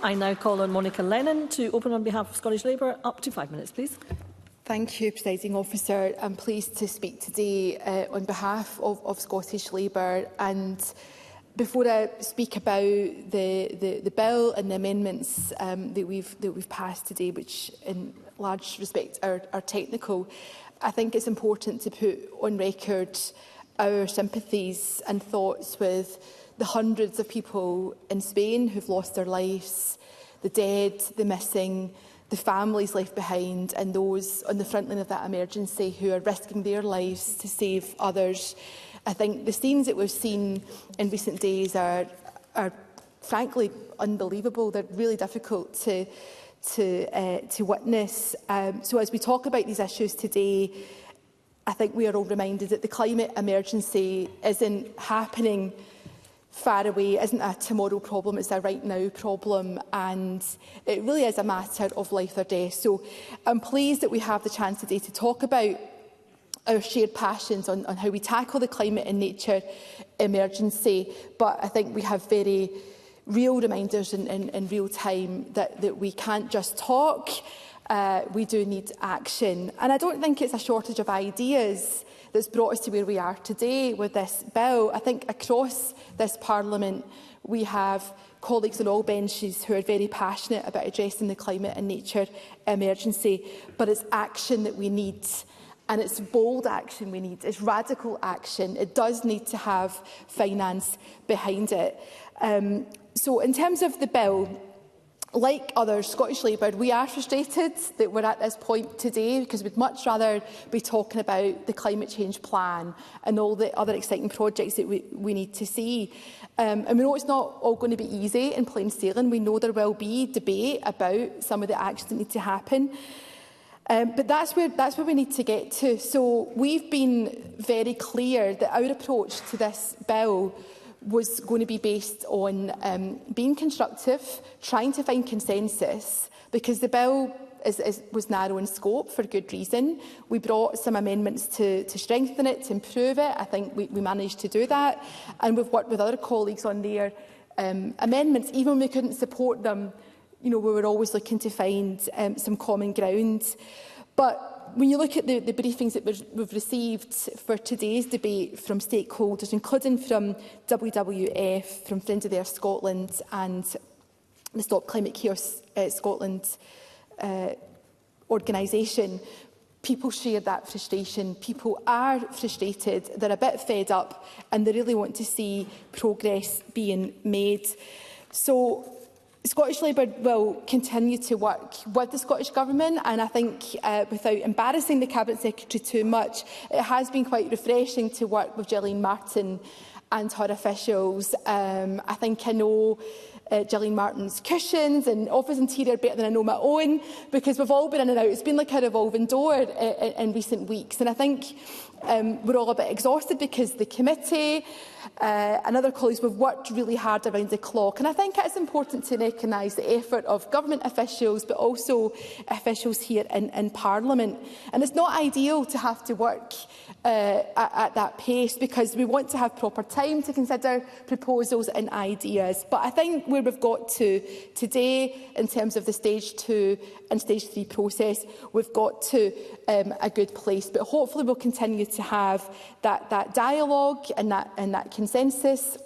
I now call on Monica Lennon to open on behalf of Scottish Labour. Up to 5 minutes, please. Thank you, Presiding Officer. I'm pleased to speak today on behalf of Scottish Labour. And before I speak about the bill and the amendments that we've passed today, which in large respect are technical, I think it's important to put on record our sympathies and thoughts with the hundreds of people in Spain who've lost their lives, the dead, the missing, the families left behind, and those on the front line of that emergency who are risking their lives to save others. I think the scenes that we've seen in recent days are frankly unbelievable. They're really difficult to witness. So as we talk about these issues today, I think we are all reminded that the climate emergency isn't happening far away, isn't a tomorrow problem, it's a right now problem, and it really is a matter of life or death. So I'm pleased that we have the chance today to talk about our shared passions on how we tackle the climate and nature emergency, but I think we have very real reminders in real time that we can't just talk, we do need action. And I don't think it's a shortage of ideas that's brought us to where we are today with this bill. I think across this Parliament we have colleagues on all benches who are very passionate about addressing the climate and nature emergency, but it's action that we need. And it's bold action we need, it's radical action. It does need to have finance behind it. So in terms of the bill, like others, Scottish Labour, we are frustrated that we're at this point today because we'd much rather be talking about the climate change plan and all the other exciting projects that we need to see. And we know it's not all going to be easy in plain sailing. We know there will be debate about some of the actions that need to happen. But that's where we need to get to. So we've been very clear that our approach to this bill was going to be based on being constructive, trying to find consensus, because the bill was narrow in scope for good reason. We brought some amendments to strengthen it, to improve it. I think we managed to do that. And we've worked with other colleagues on their amendments. Even when we couldn't support them, you know, we were always looking to find some common ground. But when you look at the briefings that we've received for today's debate from stakeholders, including from WWF, from Friends of the Earth Scotland and the Stop Climate Chaos Scotland organisation, people share that frustration. People are frustrated, they're a bit fed up, and they really want to see progress being made. So Scottish Labour will continue to work with the Scottish Government, and I think without embarrassing the Cabinet Secretary too much, it has been quite refreshing to work with Gillian Martin and her officials. I think I know Gillian Martin's cushions and office interior better than I know my own, because we've all been in and out. It's been like a revolving door in recent weeks, and I think we're all a bit exhausted because the committee and other colleagues have worked really hard around the clock. And I think it's important to recognise the effort of government officials, but also officials here in Parliament. And it's not ideal to have to work at that pace, because we want to have proper time to consider proposals and ideas. But I think where we've got to today, in terms of the stage 2 and stage 3 process, we've got to a good place. But hopefully we'll continue to have that dialogue and that consensus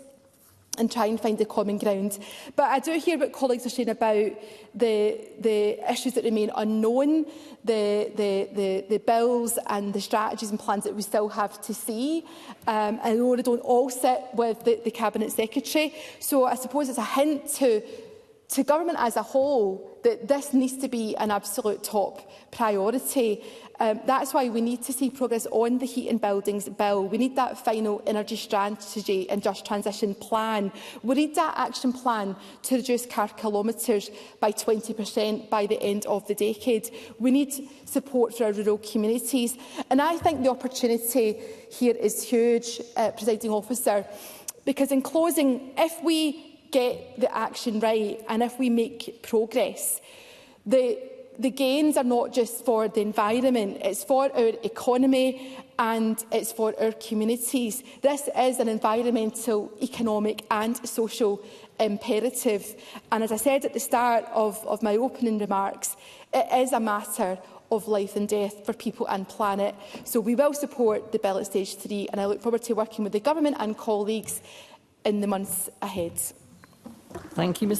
and try and find the common ground. But I do hear what colleagues are saying about the issues that remain unknown, the bills and the strategies and plans that we still have to see. And I know they don't all sit with the Cabinet Secretary. So I suppose it's a hint to government as a whole that this needs to be an absolute top priority. That's why we need to see progress on the Heat and Buildings Bill. We need that final energy strategy and just transition plan. We need that action plan to reduce car kilometres by 20% by the end of the decade. We need support for our rural communities. And I think the opportunity here is huge, Presiding Officer, because in closing, if we get the action right and if we make progress, the the gains are not just for the environment, it's for our economy and it's for our communities. This is an environmental, economic and social imperative. And as I said at the start of my opening remarks, it is a matter of life and death for people and planet. So we will support the bill at stage 3, and I look forward to working with the Government and colleagues in the months ahead. Thank you, Ms.